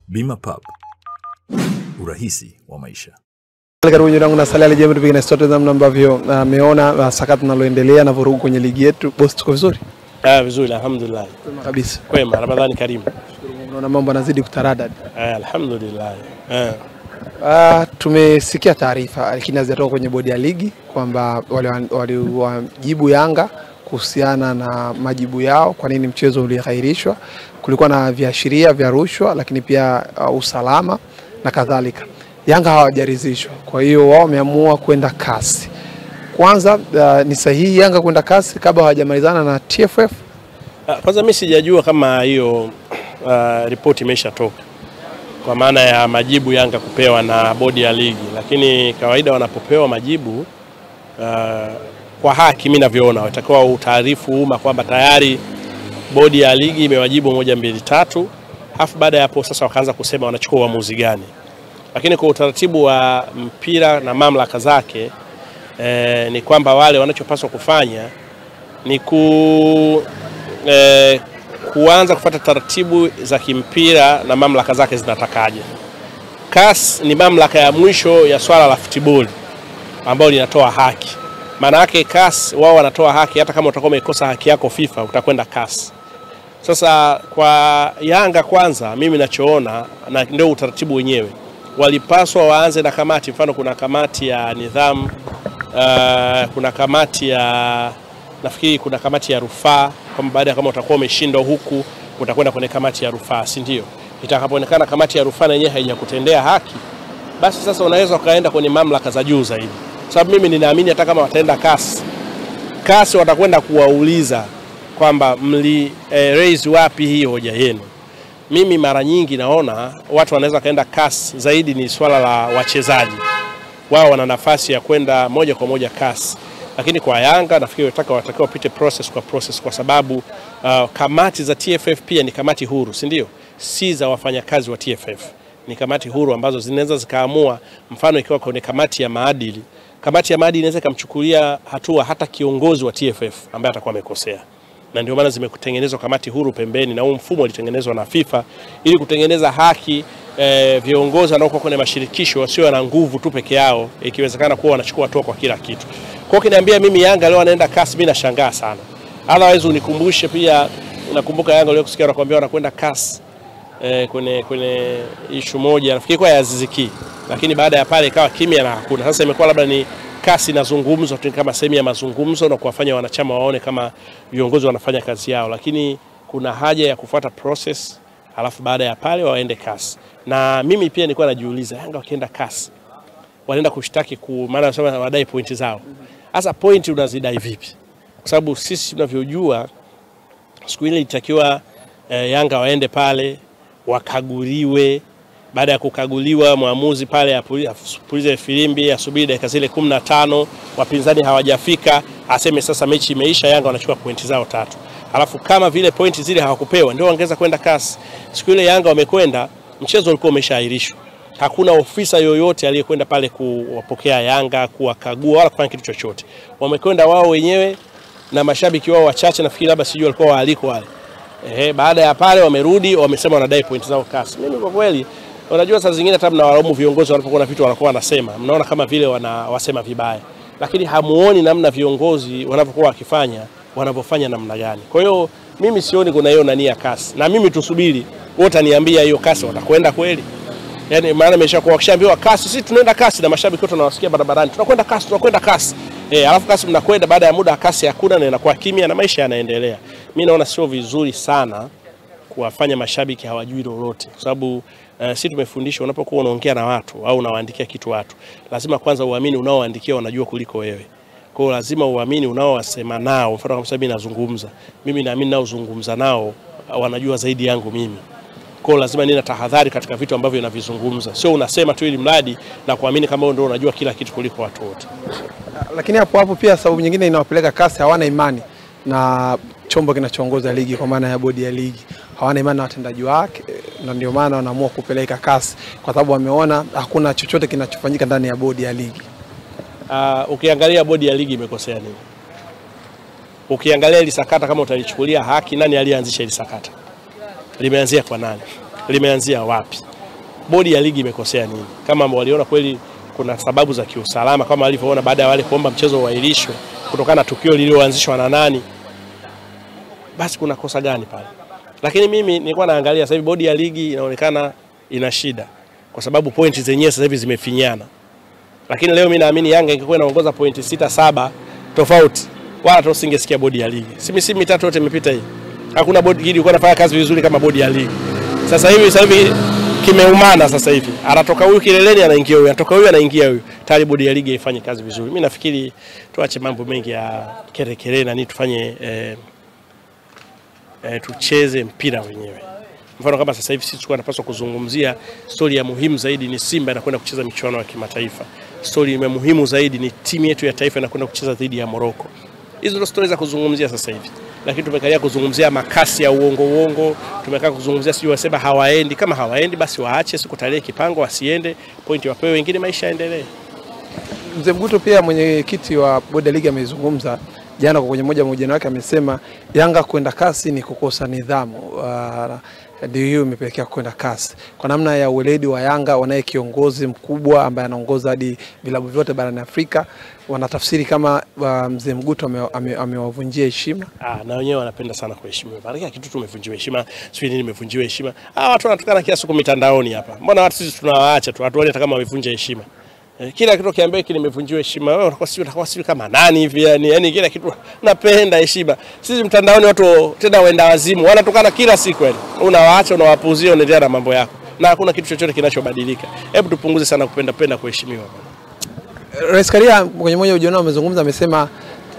Bima Pub, urahisi wa maisha. Karibu nyangu na Saleh Alijembe, tupige na story za ambavyo ameona sakata linaloendelea na vurugu kwenye ligi yetu. Boss, tuko vizuri? Vizuri, alhamdulillah. Kwema kabisa. Kwema, Ramadhani karimu. Unaona mambo yanazidi kutaradad. Alhamdulillah. Tumesikia taarifa lakini hazijatoka kwenye bodi ya ligi kwamba waliwajibu Yanga kuhusiana na majibu yao kwa nini mchezo ulighairishwa. Kulikuwa na viashiria vya rushwa lakini pia usalama na kadhalika. Yanga hawajaridhishwa. Kwa hiyo wao wameamua kwenda kasi. Kwanza ni sahihi Yanga kwenda kasi kabla hawajamalizana na TFF? Kwanza mimi sijajua kama hiyo ripoti imeshatoka, kwa maana ya majibu Yanga kupewa na bodi ya ligi, lakini kawaida wanapopewa majibu kwa haki mimi ninavyoona watakuwa utaarifu umma kwamba tayari bodi ya ligi imewajibu 1 2 3, halafu baada ya hapo sasa wakaanza kusema wanachukua uamuzi gani. Lakini kwa utaratibu wa mpira na mamlaka zake ni kwamba wale wanachopaswa kufanya ni kuanza kufuata taratibu za kimpira na mamlaka zake zinatakaje. CAS ni mamlaka ya mwisho ya swala la football ambao linatoa haki. Maana yake CAS wao wanatoa haki, hata kama utakuwa umekosa haki yako FIFA utakwenda CAS. Sasa kwa Yanga kwanza mimi ninachoona na ndio utaratibu wenyewe, walipaswa waanze na kamati. Mfano kuna kamati ya nidhamu, kuna kamati ya nafikiri kuna kamati ya rufaa, kama baada ya kama utakuwa umeshindwa huku utakwenda kwenye kamati ya rufaa, si ndio? Itakapoonekana kamati ya rufaa yenyewe haijakutendea haki, basi sasa unaweza kaenda kwenye mamlaka za juu zaidi. Sababu mimi ninaamini hata kama wataenda CAS watakwenda kuwauliza kwamba mli raise wapi hii hoja yenu. Mimi mara nyingi naona watu wanaweza kaenda CAS zaidi ni swala la wachezaji. Wao wana nafasi ya kwenda moja kwa moja CAS. Lakini kwa Yanga nafikiri watakiwa pite process kwa sababu kamati za TFF pia ni kamati huru, si ndio? Si za wafanyakazi wa TFF. Ni kamati huru ambazo zinaweza zikaamua. Mfano ikiwa kwenye kamati ya maadili inaweza kumchukulia hatua hata kiongozi wa TFF ambaye atakuwa amekosea. Na ndio maana zimekutengenezwa kamati huru pembeni, na huu mfumo ulitengenezwa na FIFA ili kutengeneza haki. Viongozi wanaokuwa kwenye mashirikisho wasio na nguvu tu peke yao, ikiwezekana kuwa wanachukua hatua kwa kila kitu. Kwa kiniambia mimi Yanga leo anaenda CAS, mimi nashangaa sana. Otherwise unikumbushe pia, nakumbuka Yanga leo kusikia wanakuambia wanakwenda CAS kwenye issue moja nafikiri kwa Aziz Ki, lakini baada ya pale ikawa kimya na hakuna. Sasa imekuwa labda ni CAS inazungumzwa tu kama sehemu ya mazungumzo na kuwafanya wanachama waone kama viongozi wanafanya kazi yao, lakini kuna haja ya kufuata process, halafu baada ya pale waende CAS. Na mimi pia nilikuwa najiuliza Yanga wakienda CAS wanaenda kushtaki maana wanasema wadai pointi zao. Sasa pointi unazidai vipi? Kwa sababu sisi tunavyojua siku ile itakiwa Yanga waende pale wakaguliwe. Baada ya kukaguliwa muamuzi pale apulize filimbi, asubiri dakika zile 15, wapinzani hawajafika, aseme sasa mechi imeisha, Yanga wanachukua pointi zao 3. Halafu kama vile pointi zile hawakupewa ndio wangeza kwenda CAS. Siku ile Yanga wamekwenda, mchezo ulikuwa umeshaahirishwa. Hakuna ofisa yoyote aliyekwenda pale kuwapokea Yanga, kuwakagua wala kufanya kitu chochote. Wamekwenda wao wenyewe na mashabiki wao wachache, nafikiri labda sijui walikuwa waaliko wale. Baada ya pale wamerudi, wamesema wanadai pointi zao CAS. Mimi kwa kweli unajua saa zingine hata mnawalaumu viongozi wanapokuwa na vitu wanakuwa wanasema, mnaona kama vile wanawasema vibaya, lakini hamuoni namna viongozi wanapokuwa wanapofanya namna gani. Kwa hiyo mimi sioni kuna hiyo nani ya CAS, na mimi tusubiri wote niambia hiyo CAS watakwenda kweli. Yaani maana imeshakuwa wakishaambiwa CAS, sisi tunaenda CAS na mashabiki wote tunawasikia barabarani, tunakwenda CAS. Alafu CAS mnakwenda, baada ya muda CAS hakuna na inakuwa kimya na maisha yanaendelea. Mimi naona sio vizuri sana kuwafanya mashabiki hawajui lolote, kwa sababu sisi tumefundishwa unapokuwa unaongea na watu au unawaandikia kitu watu, lazima kwanza uamini unaoandikia wanajua kuliko wewe. Kwa hiyo lazima uamini unaowasema nao. Mfano kama mimi nazungumza, mimi naamini nao zungumza nao wanajua zaidi yangu mimi. Kwa hiyo lazima nina tahadhari katika vitu ambavyo ninavizungumza. Sio unasema tu ili mradi na kuamini kama wewe ndio unajua kila kitu kuliko watu wote. Lakini hapo pia sababu nyingine inawapeleka CAS, hawana imani na chombo kinachoongoza ligi kwa maana ya bodi ya ligi. Hawana imani na watendaji wake, na ndio maana wanaamua kupeleka CAS kwa sababu wameona hakuna chochote kinachofanyika ndani ya bodi ya ligi. Ukiangalia bodi ya ligi imekosea nini? Ukiangalia ile sakata kama utalichukulia haki, nani alianzisha ile sakata? Limeanzia kwa nani? Limeanzia wapi? bodi ya ligi imekosea nini? Kama waliona kweli kuna sababu za kiusalama kama walivyoona baada ya wale kuomba mchezo uahirishwe kutokana na tukio lililoanzishwa na nani, basi kuna kosa gani pale? Lakini mimi nilikuwa naangalia sasa hivi bodi ya ligi inaonekana ina shida kwa sababu pointi zenyewe sasa hivi zimefinyana. Lakini leo mimi naamini Yanga ingekuwa inaongoza pointi 6-7 tofauti, wala hata usingesikia bodi ya ligi. Si misimu mitatu yote imepita hii, hakuna bodi ligi ilikuwa inafanya kazi vizuri kama bodi ya ligi. Sasa hivi kimeumana. Sasa hivi anatoka huyu kileleni anaingia huyu, anatoka huyu anaingia huyu, tayari bodi ya ligi ifanye kazi vizuri. Mimi nafikiri tuache mambo mengi ya kelele na nini, tufanye tucheze mpira wenyewe. Mfano kama sasa hivi sisi tulikuwa tunapaswa kuzungumzia story ya muhimu zaidi ni Simba inakwenda kucheza michuano ya kimataifa. Story ya muhimu zaidi ni timu yetu ya taifa inakwenda kucheza dhidi ya Morocco. Hizo ndio stories za kuzungumzia sasa hivi. Lakini tumekalia kuzungumzia makasi ya uongo, tumekaa kuzungumzia sio wasema hawaendi, kama hawaendi basi waache siku tarehe kipango wasiende, pointi wapewe wengine, maisha yaendelee. Mzee Mguto pia mwenyekiti wa bodi ya ligi amezungumza jana kwenye mmoja wake, amesema Yanga kwenda kasi ni kukosa nidhamu. Ndio hiyo imepelekea kwenda kasi. Kwa namna ya uweledi wa Yanga, wanaye kiongozi mkubwa ambaye anaongoza hadi vilabu vyote barani Afrika, wanatafsiri kama Mzee Mguto amewavunjia heshima. Na wenyewe wanapenda sana kuheshimiwa. Maana kitu tumevunjiwa heshima, sio nini nimevunjiwa heshima. Watu wanatukana kila siku mitandaoni hapa. Mbona watu sisi tunawaacha tu, hatuoni hata kama wamevunja heshima. Kila kitu kiambia hiki nimevunjiwa heshima, wewe utakuwa sio kama nani hivi yani kila kitu napenda heshima. Sisi mtandaoni watu tena waenda wazimu, wanatukana kila siku yani. Unawaacha, unawapuuzia, unaendelea na mambo yako. Na hakuna kitu chochote kinachobadilika. Hebu tupunguze sana kupenda kuheshimiwa. Rais Karia kwenye mmoja ujionao amezungumza, amesema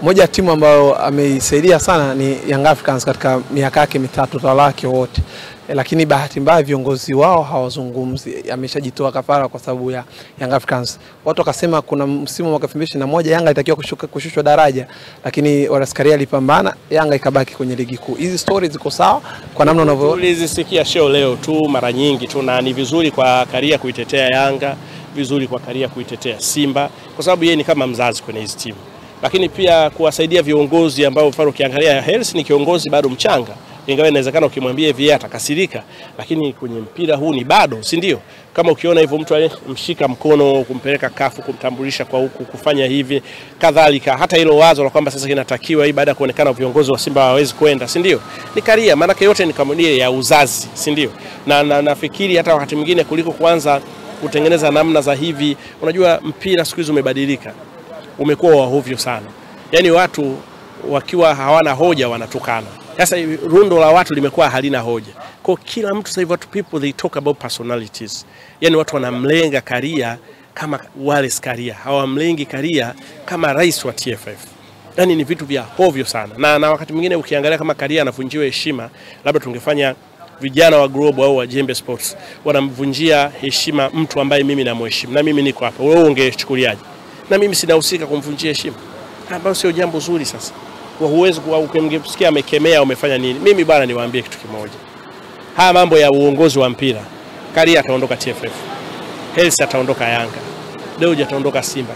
moja ya timu ambayo ameisaidia sana ni Young Africans katika miaka yake mitatu utawala wake wote. Lakini bahati mbaya viongozi wao hawazungumzi. Ameshajitoa kafara kwa sababu ya Young Africans. Watu wakasema kuna msimu wa 2021 Yanga ilitakiwa kushushwa daraja, lakini Rais Karia alipambana, Yanga ikabaki kwenye ligi kuu. Hizi stories ziko sawa kwa namna unavyoona? Tulizisikia show leo tu mara nyingi tu, na ni vizuri kwa Karia kuitetea Yanga, vizuri kwa Karia kuitetea Simba kwa sababu yeye ni kama mzazi kwenye hizi timu. Lakini pia kuwasaidia viongozi ambao mfano ukiangalia Hersi ni kiongozi bado mchanga. Ingawa inawezekana ukimwambia hivi atakasirika, lakini kwenye mpira huu ni bado, si ndio? Kama ukiona hivyo mtu alimshika mkono kumpeleka kafu, kumtambulisha kwa huku, kufanya hivi kadhalika, hata hilo wazo la kwamba sasa kinatakiwa hii baada ya kuonekana viongozi wa Simba hawawezi kwenda, si ndio? Ni Karia, maana yote ni kamudia ya uzazi, si ndio? Na nafikiri hata wakati mwingine kuliko kuanza kutengeneza namna za hivi, unajua mpira siku hizi umebadilika. Umekuwa wa hovyo sana. Yaani watu wakiwa hawana hoja wanatukana. Sasa rundo la watu limekuwa halina hoja. Kwa kila mtu sasa hivi watu people they talk about personalities. Yaani watu wanamlenga Karia kama Wallace Karia, hawamlengi Karia kama rais wa TFF. Yaani ni vitu vya hovyo sana. Na wakati mwingine ukiangalia kama Karia anavunjiwa heshima, labda tungefanya vijana wa Global au wa Jembe Sports wanamvunjia heshima mtu ambaye mimi namheshimu na mimi niko hapa. Wewe ungechukuliaje? Na mimi sinahusika kumvunjia heshima. Ambayo sio jambo zuri sasa. Kwa huwezi ukimsikia amekemea umefanya nini. Mimi bwana niwaambie kitu kimoja. Haya mambo ya uongozi wa mpira, Karia ataondoka TFF. Hersi ataondoka Yanga. Dewji ataondoka Simba.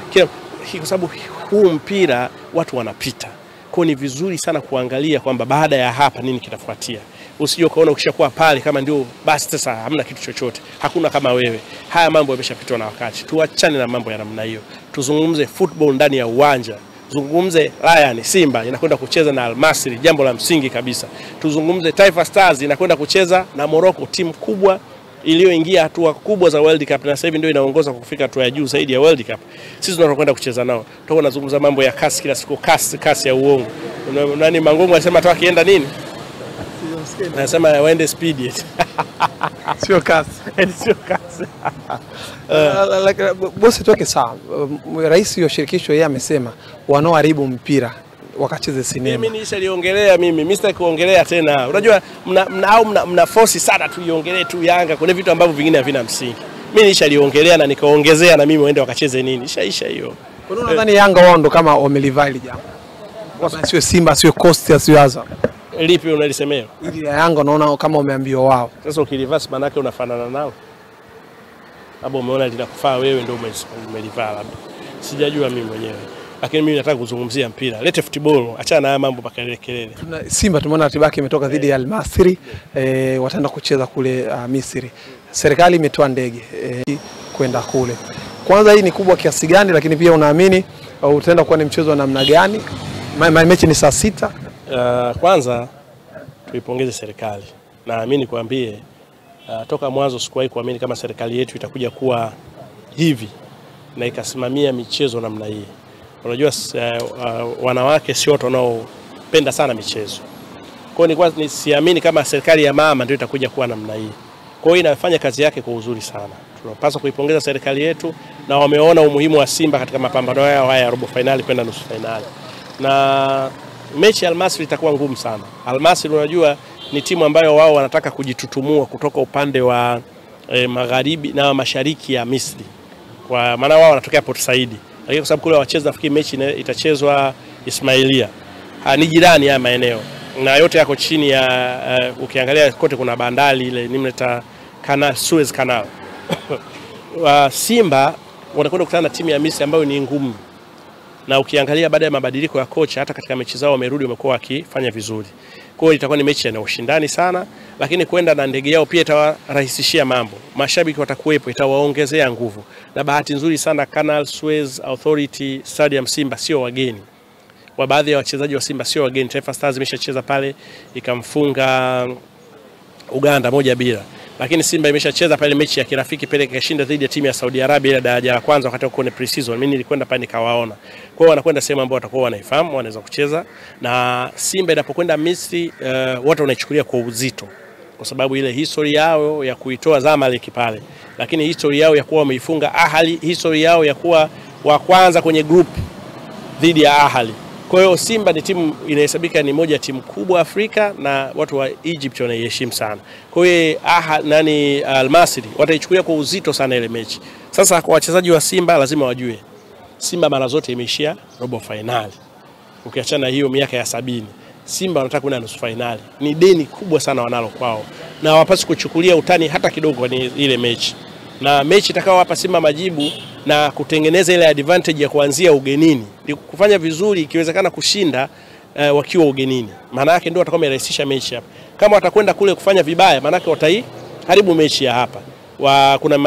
Kwa sababu huu mpira watu wanapita. Kwa ni vizuri sana kuangalia kwamba baada ya hapa nini kitafuatia. Usije ukaona ukishakuwa pale kama ndio basi sasa hamna kitu chochote. Hakuna kama wewe. Haya mambo yameshapitwa na wakati. Tuachane na mambo ya namna hiyo. Tuzungumze football ndani ya uwanja. Tuzungumze Lion Simba inakwenda kucheza na Al Masry, jambo la msingi kabisa. Tuzungumze Taifa Stars inakwenda kucheza na Morocco, timu kubwa iliyoingia hatua kubwa za World Cup na sasa hivi ndio inaongoza kufika hatua ya juu zaidi ya World Cup. Sisi tunakwenda kucheza nao. Tutakuwa tunazungumza mambo ya kasi kila siku, kasi ya uongo. Nani Mangungu alisema hata akienda nini? Anasema waende speed. Sio kasi. Sio kasi. Bosi toke sawa. Rais wa shirikisho yeye amesema wanaoharibu mpira wakacheze sinema. Mimi nishaliongelea mimi sitaki kuongelea tena. Unajua mna force sana tuiongelee tu Yanga kuna vitu ambavyo vingine havina msingi. Mimi nishaliongelea na nikaongezea na mimi waende wakacheze nini. Ishaisha hiyo. Kwa nini unadhani Yanga wao ndo kama wamelivaa ile jambo? Sio Simba, sio Coast, sio Azam. Lipi unalisemea? Ili ya Yanga unaona kama umeambiwa wao. Sasa ukiliverse maana yake unafanana nao. Hapo umeona linakufaa wewe ndio umelivaa labda. Sijajua mimi mwenyewe. lakini mimi nataka kuzungumzia mpira. Lete football, achana na mambo makelele kelele. Simba tumeona ratiba yake imetoka dhidi ya Al Masry, wataenda kucheza kule Misri. Serikali imetoa ndege kwenda kule. Kwanza hii ni kubwa kiasi gani, lakini pia unaamini utaenda kuwa ni mchezo wa namna gani? Mechi ni saa 6. Kwanza tuipongeze serikali. Naamini kuambie toka mwanzo sikuwahi kuamini kama serikali yetu itakuja kuwa hivi na ikasimamia michezo namna hii. Unajua wanawake sio watu wanaopenda sana michezo. Kwa hiyo nisiamini kama serikali ya mama ndio itakuja kuwa namna hii. Kwa hiyo inafanya kazi yake kwa uzuri sana. Tunapaswa kuipongeza serikali yetu, na wameona umuhimu wa Simba katika mapambano yao haya ya robo finali kwenda nusu finali. Na mechi ya Al Masry itakuwa ngumu sana. Al Masry unajua ni timu ambayo wao wanataka kujitutumua kutoka upande wa magharibi na mashariki ya Misri. Kwa maana wao wanatokea Port Said. Lakini kwa sababu kule wacheza nafikiri mechi itachezwa Ismailia. Ni jirani ya maeneo. Na yote yako chini ya ukiangalia kote kuna bandari ile nimleta Canal, Suez Canal. Simba wanakwenda kukutana na timu ya Misri ambayo ni ngumu. Na ukiangalia baada ya mabadiliko ya kocha hata katika mechi zao wamerudi wamekuwa wakifanya vizuri. Kwa hiyo itakuwa ni mechi yenye ushindani sana, lakini kwenda na ndege yao pia itawarahisishia mambo. Mashabiki watakuwepo, itawaongezea nguvu. Na bahati nzuri sana Canal Suez Authority Stadium Simba sio wageni. Wa baadhi ya wachezaji wa Simba sio wageni. Taifa Stars imeshacheza pale ikamfunga Uganda 1-0. Lakini Simba imeshacheza pale mechi ya kirafiki pale ikashinda dhidi ya timu ya Saudi Arabia ile daraja la kwanza wakati wako ni pre-season. Mimi nilikwenda pale nikawaona. Kwa hiyo wanakwenda sehemu ambayo watakuwa wanaifahamu, wanaweza kucheza. Na Simba inapokwenda Misri watu wanaichukulia kwa uzito. Kwa sababu ile history yao ya kuitoa Zamalek pale. Lakini history yao ya kuwa wameifunga Ahly, history yao ya kuwa wa kwanza kwenye group dhidi ya Ahly. Kwa hiyo Simba ni timu inahesabika ni moja timu kubwa Afrika na watu wa Egypt wanaiheshimu sana. Kwa hiyo Al Masry wataichukulia kwa uzito sana ile mechi. Sasa kwa wachezaji wa Simba lazima wajue Simba mara zote imeishia robo finali. Ukiachana hiyo miaka ya 70, Simba wanataka kwenda nusu finali. Ni deni kubwa sana wanalo kwao. Na hawapaswi kuchukulia utani hata kidogo kwenye ile mechi. Na mechi itakao hapa Simba majibu na kutengeneza ile advantage ya kuanzia ugenini. Ni kufanya vizuri ikiwezekana kushinda wakiwa ugenini. Maana yake ndio watakuwa wamerahisisha mechi hapa. Kama watakwenda kule kufanya vibaya, maana yake haribu mechi ya hapa. Kuna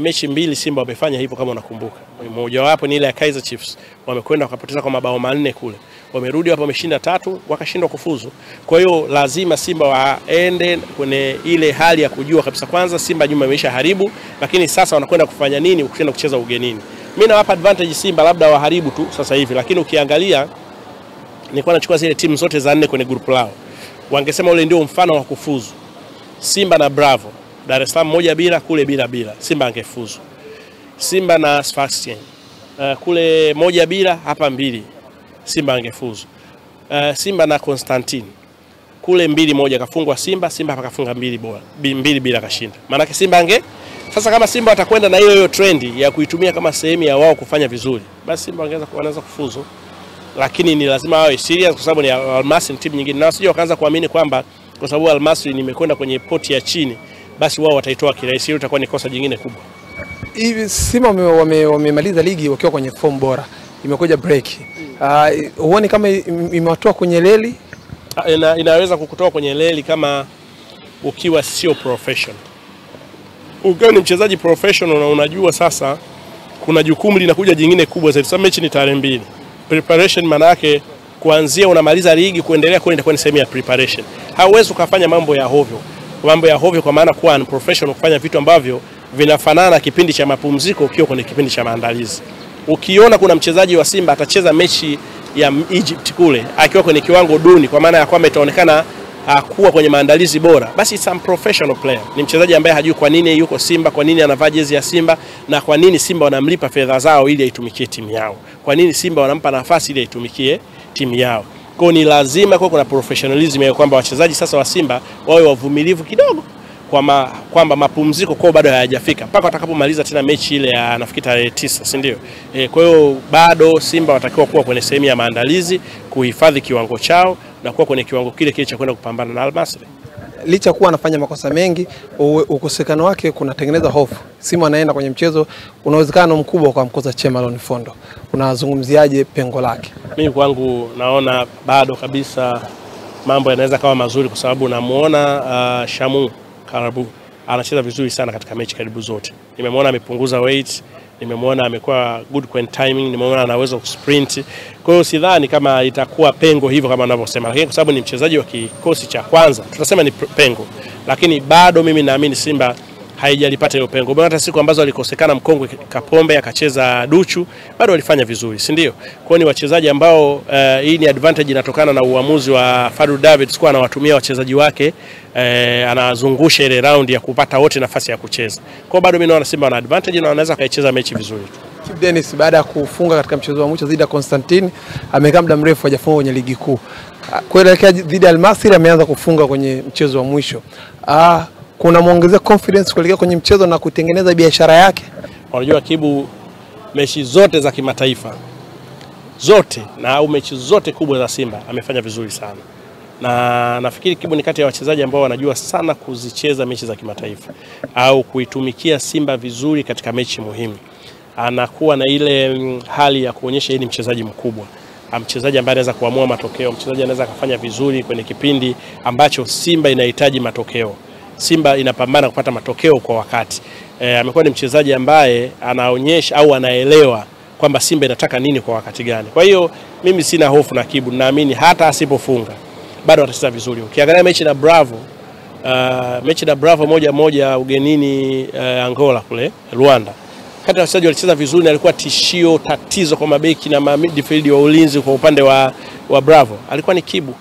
mechi 2 Simba wamefanya hivyo kama unakumbuka. Mmoja wapo ni ile ya Kaizer Chiefs. Wamekwenda wakapoteza kwa mabao 4 kule. Wamerudi hapa wameshinda 3, wakashindwa kufuzu. Kwa hiyo lazima Simba waende kwenye ile hali ya kujua kabisa kwanza Simba nyuma imeisha haribu, lakini sasa wanakwenda kufanya nini ukienda kucheza ugenini. Mimi nawapa advantage Simba labda waharibu tu sasa hivi, lakini ukiangalia nilikuwa nachukua zile timu zote za 4 kwenye group lao. Wangesema ule ndio mfano wa kufuzu. Simba na Bravo, Dar es Salaam 1-0 kule 0-0. Simba angefuzu. Simba na Sfaxien kule 1-0 hapa 2. Simba angefuzu. Simba na Constantine kule 2-1 kafungwa Simba hapa kafunga 2-0 kashinda. Maana yake Simba sasa kama Simba watakwenda na hiyo trendi ya kuitumia kama sehemu ya wao kufanya vizuri, basi Simba wanaweza kufuzu. Lakini ni lazima wawe serious kwa sababu ni Al Masry timu nyingine. Na wasije wakaanza kuamini kwamba kwa sababu Al Masry nimekwenda kwenye poti ya chini basi wao wataitoa kirahisi. Hiyo itakuwa ni kosa jingine kubwa. Hivi Simba wamemaliza ligi wakiwa kwenye form bora. Imekuja break. Huoni kama imewatoa kwenye leli? Inaweza kukutoa kwenye leli kama ukiwa sio professional. Ukiwa ni mchezaji professional na unajua sasa kuna jukumu linakuja jingine kubwa zaidi. Sasa mechi ni tarehe 2. Preparation maana yake kuanzia unamaliza ligi kuendelea kwenda kwenye sehemu ya preparation. Hauwezi ukafanya mambo ya hovyo. Mambo ya hovyo kwa maana kuwa unprofessional kufanya vitu ambavyo vinafanana na kipindi cha mapumziko ukiwa kwenye kipindi cha maandalizi. Ukiona kuna mchezaji wa Simba atacheza mechi ya Egypt kule akiwa kwenye kiwango duni kwa maana ya kwamba itaonekana kuwa kwenye maandalizi bora, basi it's a professional player. Ni mchezaji ambaye hajui kwa nini yuko Simba, kwa nini anavaa jezi ya Simba na kwa nini Simba wanamlipa fedha zao ili aitumikie timu yao. Kwa nini Simba wanampa nafasi ili aitumikie timu yao. Kwa ni lazima kuna professionalism ya kwamba wachezaji sasa wa Simba wawe wavumilivu kidogo kwamba mapumziko kwao bado hayajafika mpaka watakapomaliza tena mechi ile ya nafikiri tarehe 9, si ndio? Kwa hiyo bado Simba watakiwa kuwa kwenye sehemu ya maandalizi, kuhifadhi kiwango chao na kuwa kwenye kiwango kile cha kwenda kupambana na Al Masry. licha kuwa anafanya makosa mengi, ukosekano wake kunatengeneza hofu. Simba anaenda kwenye mchezo, unawezekano mkubwa kwa mkosa Chemalon Fondo. Unazungumziaje pengo lake? Mimi kwangu naona bado kabisa mambo yanaweza kawa mazuri, kwa sababu namuona Shamu Karabu anacheza vizuri sana katika mechi karibu zote. Nimemwona amepunguza weight, nimemwona amekuwa good kwenye timing, nimemwona anaweza kusprint. Kwa hiyo sidhani kama itakuwa pengo hivyo kama anavyosema, lakini kwa sababu ni mchezaji wa kikosi cha kwanza tutasema ni pengo, lakini bado mimi naamini Simba haijalipata hiyo pengo. Hata siku ambazo alikosekana mkongwe Kapombe akacheza Duchu bado walifanya vizuri, si ndio? Kwa hiyo ni wachezaji ambao hii ni advantage inatokana na uamuzi wa Fadlu Davids kwa anawatumia wachezaji wake, anazungusha ile round ya kupata wote nafasi ya kucheza. Kwa hiyo bado mimi naona Simba wana advantage na wanaweza kaicheza mechi vizuri. Kibu Denis baada ya kufunga katika mchezo wa mwisho dhidi ya Constantine amekaa muda mrefu hajafunga kwenye ligi kuu. Kuelekea dhidi ya Al Masry ameanza kufunga kwenye mchezo wa mwisho. Kuna muongezea confidence kuelekea kwenye mchezo na kutengeneza biashara yake. Unajua Kibu mechi zote za kimataifa zote au mechi zote kubwa za Simba amefanya vizuri sana. Na nafikiri Kibu ni kati ya wachezaji ambao wanajua sana kuzicheza mechi za kimataifa au kuitumikia Simba vizuri katika mechi muhimu. Anakuwa na ile hali ya kuonyesha yeye ni mchezaji mkubwa, mchezaji ambaye anaweza kuamua matokeo, mchezaji anaweza kufanya vizuri kwenye kipindi ambacho Simba inahitaji matokeo. Simba inapambana kupata matokeo kwa wakati. Amekuwa ni mchezaji ambaye anaonyesha au anaelewa kwamba Simba inataka nini kwa wakati gani. Kwa hiyo mimi sina hofu na Kibu, naamini hata asipofunga bado atacheza vizuri. Ukiangalia mechi na Bravo, mechi na Bravo 1-1 ugenini Angola kule Rwanda, kati ya wachezaji walicheza vizuri na alikuwa tishio, tatizo kwa mabeki na midfield wa ulinzi kwa upande wa Bravo alikuwa ni Kibu.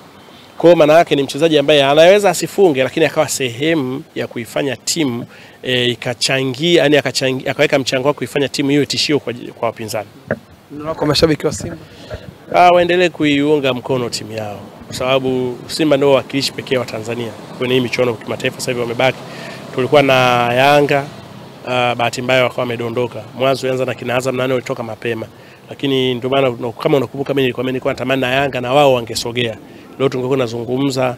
Kwa maana yake ni mchezaji ambaye anaweza asifunge, lakini akawa sehemu ya kuifanya timu ikachangia, yani akaweka mchango wake kuifanya timu hiyo tishio kwa wapinzani. Ndio kwa mashabiki wa Simba waendelee kuiunga mkono timu yao, kwa sababu Simba ndio wakilishi pekee wa Tanzania kwenye hii michuano ya kimataifa. Sasa hivi wamebaki, tulikuwa na Yanga, bahati mbaya wakawa wamedondoka. Mwanzo anza na kina Azam nane walitoka mapema, lakini ndio maana kama unakumbuka mimi nilikuwa natamani na Yanga na wao wangesogea. Leo tungekuwa tunazungumza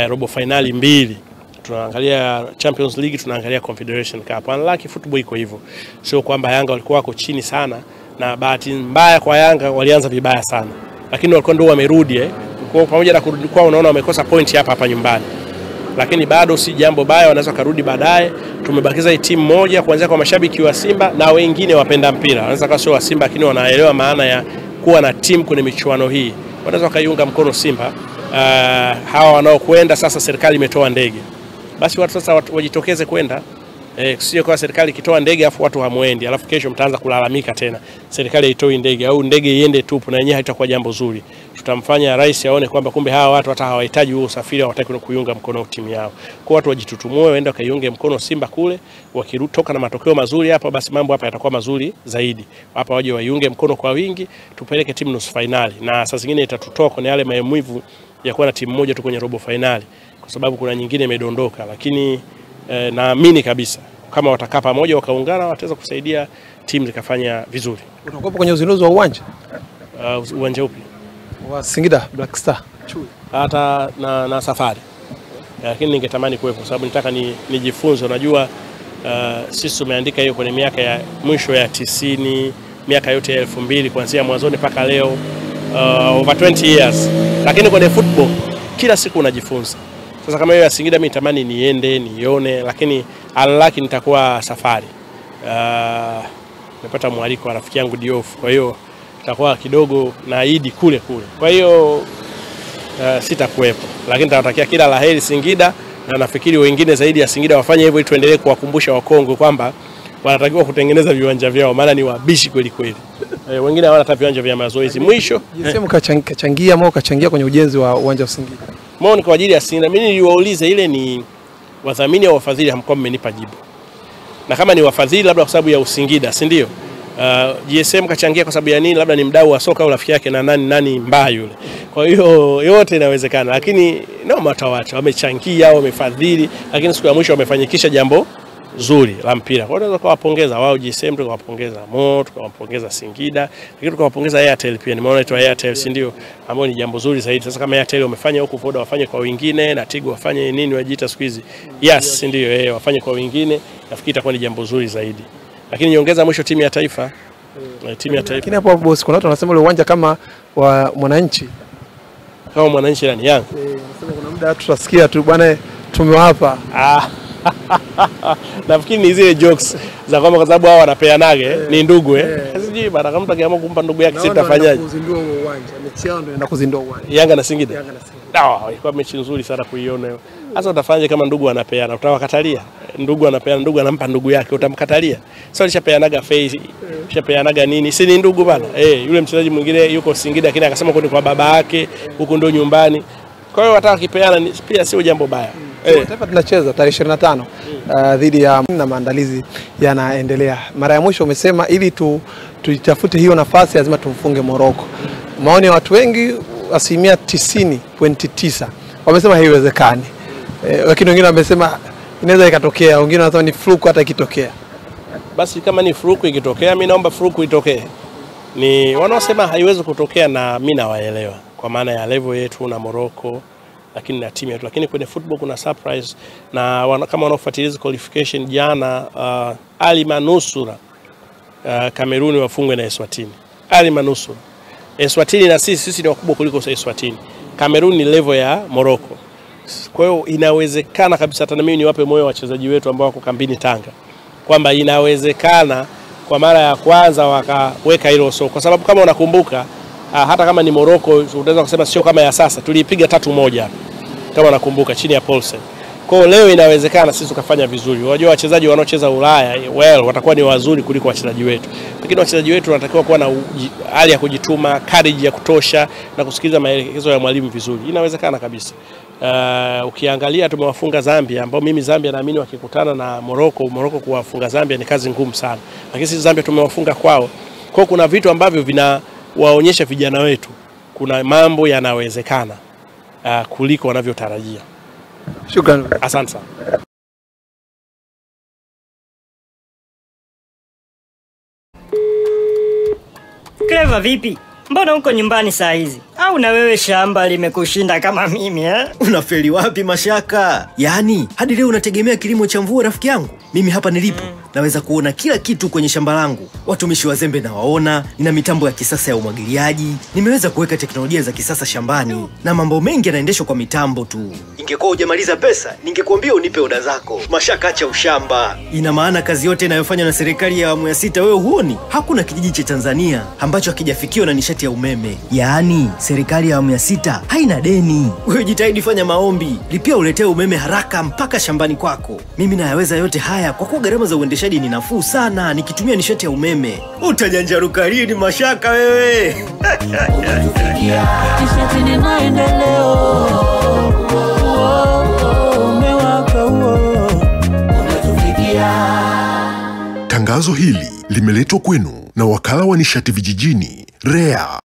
robo finali mbili. Tunaangalia Champions League, tunaangalia Confederation Cup. Unlucky football iko hivyo. Sio kwamba Yanga walikuwa wako chini sana, na bahati mbaya kwa Yanga walianza vibaya sana. Lakini walikuwa ndio wamerudi Kwa pamoja na kurudi kwao unaona wamekosa point hapa nyumbani. Lakini bado si jambo baya, wanaweza kurudi baadaye. Tumebakiza hii timu moja kuanzia kwa mashabiki wa Simba na wengine wapenda mpira. Wanaweza kuwa sio wa Simba lakini wanaelewa maana ya kuwa na timu kwenye michuano hii. Wanaweza kaiunga mkono Simba. Hawa wanaokwenda sasa, serikali imetoa ndege, basi watu sasa wajitokeze kwenda. Sio kwa serikali ikitoa ndege afu watu hamuendi, alafu kesho mtaanza kulalamika tena serikali haitoi ndege au ndege iende tupu, na yenyewe haitakuwa jambo zuri. Tutamfanya rais aone kwamba kumbe hawa watu hata hawahitaji huo usafiri, hawataki kuiunga mkono timu yao. Kwa watu wajitutumue, waende kaiunge mkono Simba kule, wakitoka na matokeo mazuri hapa, basi mambo hapa yatakuwa mazuri zaidi. Hapa waje waiunge mkono kwa wingi, tupeleke timu nusu finali, na sasa zingine itatutoa kwenye yale maumivu ya kuwa na timu moja tu kwenye robo finali, kwa sababu kuna nyingine imedondoka. Lakini naamini kabisa kama watakaa pamoja wakaungana, wataweza kusaidia timu zikafanya vizuri. Utakuwa kwenye uzinduzi wa uwanja? Uwanja upi? Wa Singida Black Star. Hata na Safari. Lakini ningetamani kuwepo, sababu nitaka nijifunze. Unajua sisi tumeandika hiyo kwenye miaka ya mwisho ya 90, miaka yote ya 2000 kuanzia mwanzoni mpaka leo, over 20 years. Lakini kwenye football kila siku unajifunza. Sasa kama hiyo ya Singida mimi natamani niende nione, lakini unlucky nitakuwa Safari. Nimepata mwaliko wa rafiki yangu Diouf, kwa hiyo nitakuwa kidogo naahidi kule. Kwa hiyo sitakuwepo, lakini nitawatakia kila laheri Singida, na nafikiri wengine zaidi ya Singida wafanye hivyo ili tuendelee kuwakumbusha Wakongo kwamba wanatakiwa kutengeneza viwanja vyao, maana ni wabishi kweli kweli. Wengine hawana hata viwanja vya mazoezi. Mwisho Jesem kachangia kwenye ujenzi wa uwanja wa Singida. Mbona kwa ajili ya Singida? Mimi niliwauliza ile ni wadhamini au wafadhili, hamkuwa mmenipa jibu. Na kama ni wafadhili labda kwa sababu ya Usingida, si ndio? GSM kachangia kwa sababu ya nini? Labda ni mdau wa soka au rafiki yake na nani mbaya yule. Kwa hiyo yote inawezekana, lakini no matter what wamechangia au wamefadhili, lakini siku ya mwisho wamefanyikisha jambo zuri la mpira. Kwa hiyo tunaweza kuwapongeza wao GSM, tukawapongeza Mo, tukawapongeza Singida, lakini tukawapongeza Airtel pia. Nimeona tu Airtel, si ndio, ambao ni jambo zuri zaidi. Sasa kama Airtel wamefanya huko, Voda wafanye kwa wengine, na Tigo wafanye nini wajiita siku hizi. Yes, si ndio, wafanye kwa wengine. Nafikiri itakuwa ni jambo zuri zaidi. Lakini niongeza mwisho timu ya taifa. Timu ya taifa. Lakini hapo boss, kuna watu wanasema ule uwanja kama wa Mwananchi. Kama Mwananchi nani Yanga? Wanasema kuna muda tutasikia tu bwana tumewapa. Nafikiri ni zile jokes za kwamba kwa sababu hao wanapeanaga ni ndugu sijui bana, kama mtu akiamua kumpa ndugu yake sitafanyaje. Kuzindua uwanja, mechi yao ndio inaenda kuzindua uwanja. Yanga na Singida. Ilikuwa mechi nzuri sana kuiona hiyo. Sasa utafanyaje kama ndugu wanapeana? Utawakatalia? Ndugu anapeana, ndugu anampa ndugu yake, utamkatalia? Sasa alishapeanaga face, alishapeanaga nini? Si ni ndugu bana. Yule mchezaji mwingine yuko Singida lakini akasema kwa baba yake, huko ndio nyumbani. Kwa hiyo wataka kipeana pia sio jambo baya. Taifa tunacheza tarehe 25 dhidi ya na maandalizi yanaendelea. Mara ya mwisho umesema ili tuitafute hiyo nafasi lazima tumfunge Morocco. Maoni ya watu wengi 90.9 wamesema haiwezekani. Lakini wengine wamesema inaweza ikatokea, wengine wanasema ni fluke hata ikitokea. Basi kama ni fluke ikitokea, mimi naomba fluke itokee. Ni wanaosema haiwezi kutokea na mimi nawaelewa kwa maana ya level yetu na Morocco, lakini na timu yetu. Lakini kwenye football kuna surprise, na kama wanaofuatilia qualification jana, Ali manusura Kamerun wafungwe na Eswatini. Ali manusura Eswatini, na sisi ni wakubwa kuliko Eswatini. Kamerun ni level ya Morocco. Kwa hiyo inawezekana kabisa, hata na mimi niwape moyo wachezaji wetu ambao wako kambini Tanga, kwamba inawezekana kwa mara ya kwanza wakaweka hilo soko, kwa sababu kama unakumbuka hata kama ni Morocco unaweza kusema sio kama ya sasa, tulipiga 3-1 kama unakumbuka chini ya Paulsen. Kwa hiyo leo inawezekana sisi tukafanya vizuri. Unajua wachezaji wanaocheza Ulaya watakuwa ni wazuri kuliko wachezaji wetu. Lakini wachezaji wetu wanatakiwa kuwa na hali ya kujituma, courage ya kutosha na kusikiliza maelekezo ya mwalimu vizuri. Inawezekana kabisa. Ukiangalia tumewafunga Zambia, ambao mimi Zambia naamini wakikutana na Morocco kuwafunga Zambia ni kazi ngumu sana. Lakini sisi Zambia tumewafunga kwao. Kwa kuna vitu ambavyo vinawaonyesha vijana wetu kuna mambo yanawezekana kuliko wanavyotarajia. Shukrani. Asante sana. Clever vipi? Mbona uko nyumbani saa hizi? Au na wewe shamba limekushinda kama mimi Unafeli wapi Mashaka? Yaani hadi leo unategemea kilimo cha mvua rafiki yangu? Mimi hapa nilipo naweza kuona kila kitu kwenye shamba langu. Watumishi wazembe na waona, nina mitambo ya kisasa ya umwagiliaji, nimeweza kuweka teknolojia za kisasa shambani na mambo mengi yanaendeshwa kwa mitambo tu. Ingekuwa hujamaliza pesa, ningekuambia unipe oda zako. Mashaka acha ushamba. Ina maana kazi yote inayofanywa na serikali ya awamu ya 6 wewe huoni? Hakuna kijiji cha Tanzania ambacho hakijafikiwa na nishati ya umeme. Yaani serikali ya awamu ya 6 haina deni. Wewe jitahidi fanya maombi, lipia uletee umeme haraka mpaka shambani kwako. Mimi nayaweza yote haya kwa kuwa gharama za uendeshaji ni nafuu sana nikitumia nishati ya umeme. Utajanjaruka lini Mashaka wewe? Nishati ni maendeleo. Tangazo hili limeletwa kwenu na wakala wa nishati vijijini REA.